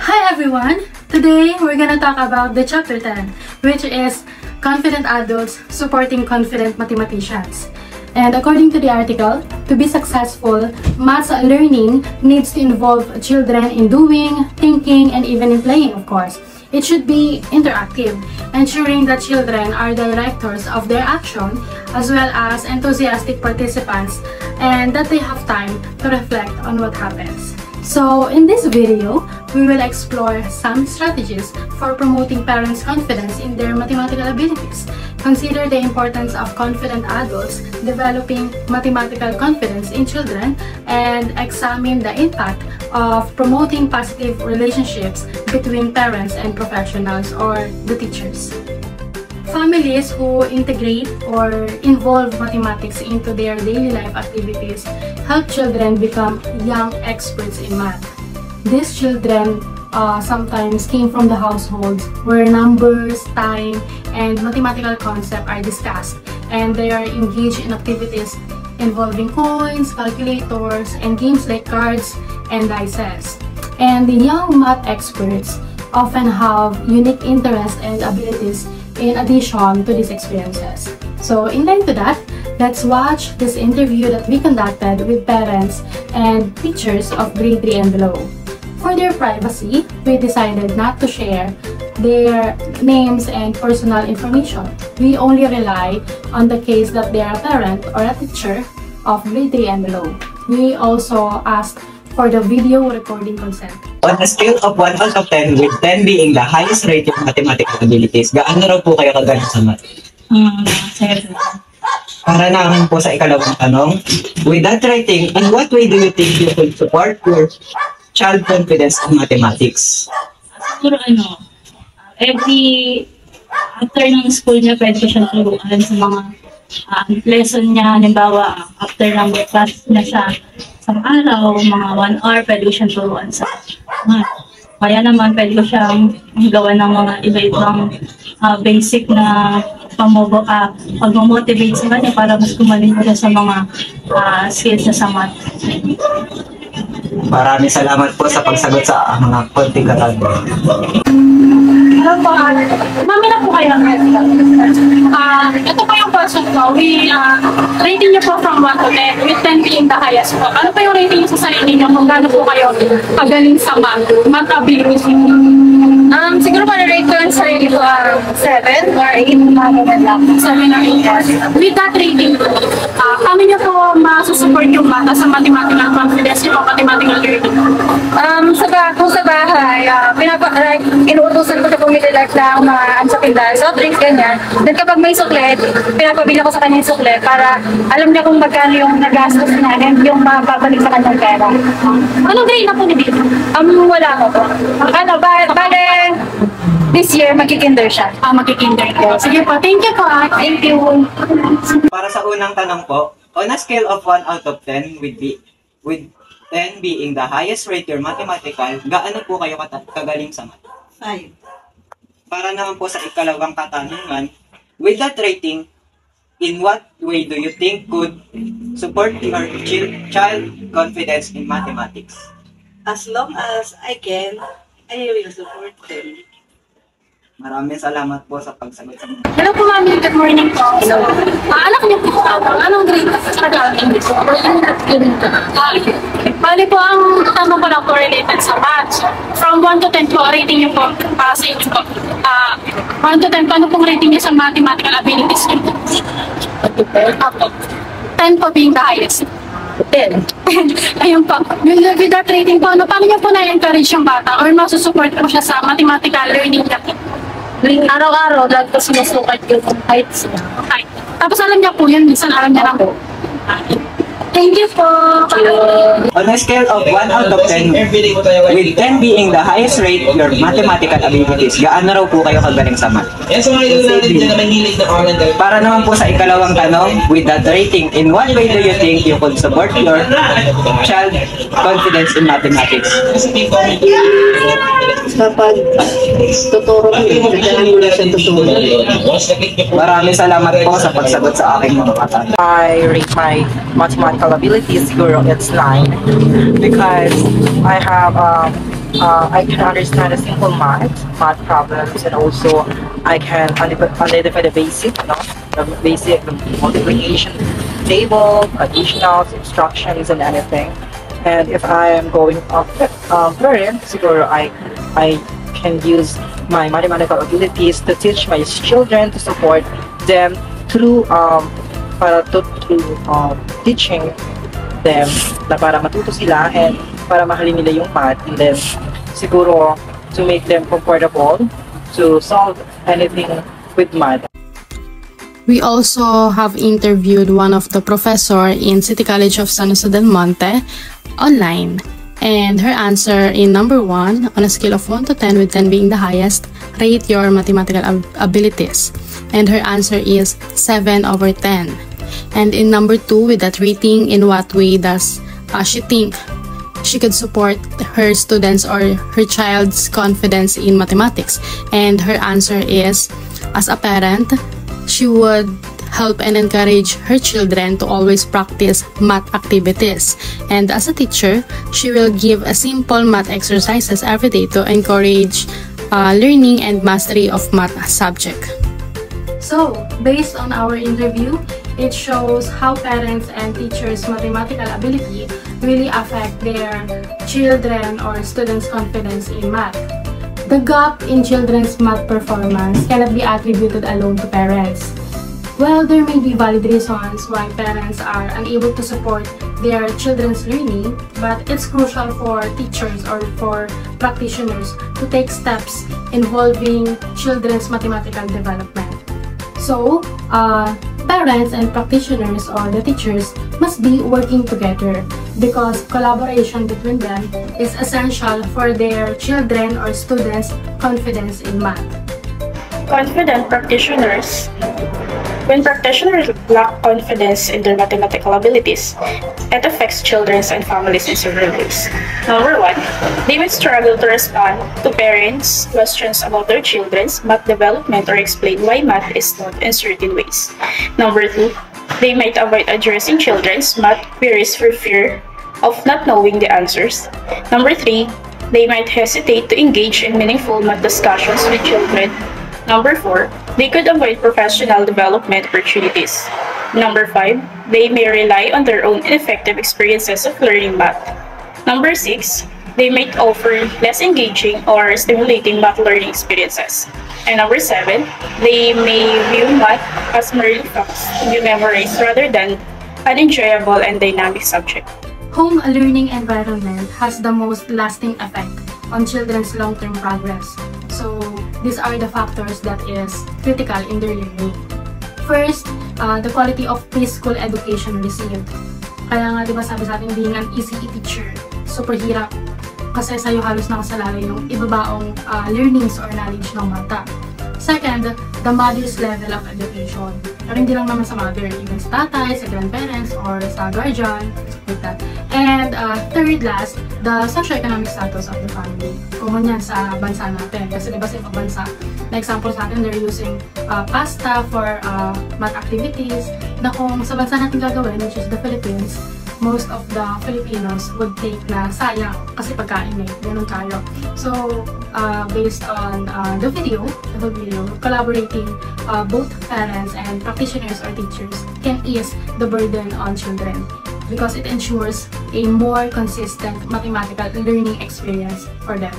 Hi everyone! Today we're gonna talk about the chapter 10, which is Confident Adults Supporting Confident Mathematicians. And according to the article, to be successful, maths learning needs to involve children in doing, thinking, and even in playing, of course. It should be interactive, ensuring that children are directors of their action as well as enthusiastic participants and that they have time to reflect on what happens. So in this video, we will explore some strategies for promoting parents' confidence in their mathematical abilities. Consider the importance of confident adults developing mathematical confidence in children and examine the impact of promoting positive relationships between parents and professionals or the teachers. Families who integrate or involve mathematics into their daily life activities help children become young experts in math. These children sometimes came from the households where numbers, time, and mathematical concepts are discussed, and they are engaged in activities involving coins, calculators, and games like cards and dice. And the young math experts often have unique interests and abilities in addition to these experiences. So in line to that, let's watch this interview that we conducted with parents and teachers of grade 3 and below. For their privacy, we decided not to share their names and personal information. We only rely on the case that they are a parent or a teacher of grade 3 and below. We also asked for the video recording consent. On a scale of 1 out of 10, with 10 being the highest rated mathematical abilities, gaano raw po kayo kagaling sa math? 7. Para naman po sa ikalawang tanong, with that rating, in what way do you think you could support your child confidence in mathematics? Siguro after ng school niya, pwede ko siyang turuan sa mga lesson niya. Halimbawa, after ng class na siya sa araw, mga 1 hour, pwede ko siyang turuan sa math. Kaya naman, pwede ko siyang gawa ng mga iba-ibang basic na pag-motivate sa kanya para mas kumaling siya sa mga skills niya sa math. Maraming salamat po sa pagsagot sa mga konting katanungan. Hello po, mami na po kayo. Ito po yung person ko. Rating niyo po from 1 to 10, with 10 being the highest po. Ano po yung rating niyo sa sarili niyo kung gaano po kayo pagaling sa math ability? Siguro pa-rate ko yung sarili ko 7 or 8 7 or 8. With that rating, paano niyo po masusupport yung bata sa mathematical confidence niyo, mathematical learning? Kung sa bahay, inuutusan ko sa pumili like na mga ansapindan, soft drinks, ganyan. Then kapag may suklet, pinapabili ko sa kanya yung suklet para alam niya kung magkano yung nagastos niya and yung mababalik sa kanyang pera. Anong grade na po ni Baby? Wala ko to. Bale, this year, magkikinder siya. Magkikinder ko. Sige po, thank you po. Thank you. Para sa unang tanong po, on a scale of 1 out of 10, with 10 being the highest rate your mathematical, gaano po kayo kagaling sa math? 5. Para naman po sa ikalawang katanungan, with that rating, in what way do you think could support your child confidence in mathematics? As long as I can, I will support them. Maraming salamat po sa pagsagot sa mga. Hello po, mami. Good morning po. So, anak niyo po anong grade sa English? Bali po, ang tanong ko na po related sa math. From 1 to 10 po, rating niyo po sa inyo po. 1 to 10, paano pong rating niyo sa mathematical abilities niyo? 10 po being the highest. 10. Ayun po. With that rating po, paano niyo po na-encourage yung bata or masusupport po siya sa mathematical learning niya? Araw-araw, lagi ko sinusukat yung heights niya. Okay. Tapos alam niya po yun, minsan alam niya lang po. Thank you po. On a scale of 1 out of 10, with 10 being the highest rate your mathematical abilities, gaano raw po kayo kagaling sa math? Para naman po sa ikalawang tanong, with that rating, in what way do you think you could support your child confidence in mathematics? Kapag tuturo ko, bigyan ko lang siya tuturo. Maraming salamat po sa pagsagot sa aking mga katanungan. I rate my mathematical abilities, siguro it's 9 because I have I can understand the simple math problems, and also I can identify the basic, the multiplication table, additionals, instructions, and anything. And if I am going parent, siguro I can use my mathematical abilities to teach my children, to support them through teaching them na para matuto sila and para mahalin nila yung math, and then siguro to make them comfortable to solve anything with math. We also have interviewed one of the professor in City College of San Jose del Monte online, and her answer in number 1 on a scale of 1 to 10, with 10 being the highest, rate your mathematical abilities, and her answer is 7/10. And in number 2, with that rating, in what way does she think she could support her students or her child's confidence in mathematics? And her answer is, as a parent, she would help and encourage her children to always practice math activities. And as a teacher, she will give a simple math exercises every day to encourage learning and mastery of math subject. So, based on our interview, it shows how parents and teachers' mathematical ability really affect their children or students' confidence in math. The gap in children's math performance cannot be attributed alone to parents. While there may be valid reasons why parents are unable to support their children's learning, but it's crucial for teachers or for practitioners to take steps involving children's mathematical development. So, parents and practitioners or the teachers must be working together because collaboration between them is essential for their children or students' confidence in math. Confident practitioners. When practitioners lack confidence in their mathematical abilities, it affects children and families in several ways. Number 1, they will struggle to respond to parents' questions about their children's math development or explain why math is taught in certain ways. Number 2, they might avoid addressing children's math queries for fear of not knowing the answers. Number 3, they might hesitate to engage in meaningful math discussions with children. Number 4, they could avoid professional development opportunities. Number 5, they may rely on their own ineffective experiences of learning math. Number 6, they might offer less engaging or stimulating math learning experiences. And number 7, they may view math as merely facts to be memorized rather than an enjoyable and dynamic subject. Home learning environment has the most lasting effect on children's long-term progress. So, these are the factors that is critical in their learning. First, the quality of preschool education received. Kaya nga, di ba sabi sa atin, being an ECE teacher, super hirap. Kasi sa'yo halos nakasalalay yung ibabaong learnings or knowledge ng bata. Second, the mother's level of education. Pero hindi lang naman sa mother, even sa tatay, sa grandparents, or sa guardian, like that. And third last, the socioeconomic status of the family. Common yan sa bansa natin. Kasi diba sa ibang bansa, na example sa atin, they're using pasta for math activities, na kung sa bansa natin gagawin, which is the Philippines, most of the Filipinos would think na sayang kasi pagkain eh, ganun tayo. So, based on the video, collaborating both parents and practitioners or teachers can ease the burden on children because it ensures a more consistent mathematical learning experience for them.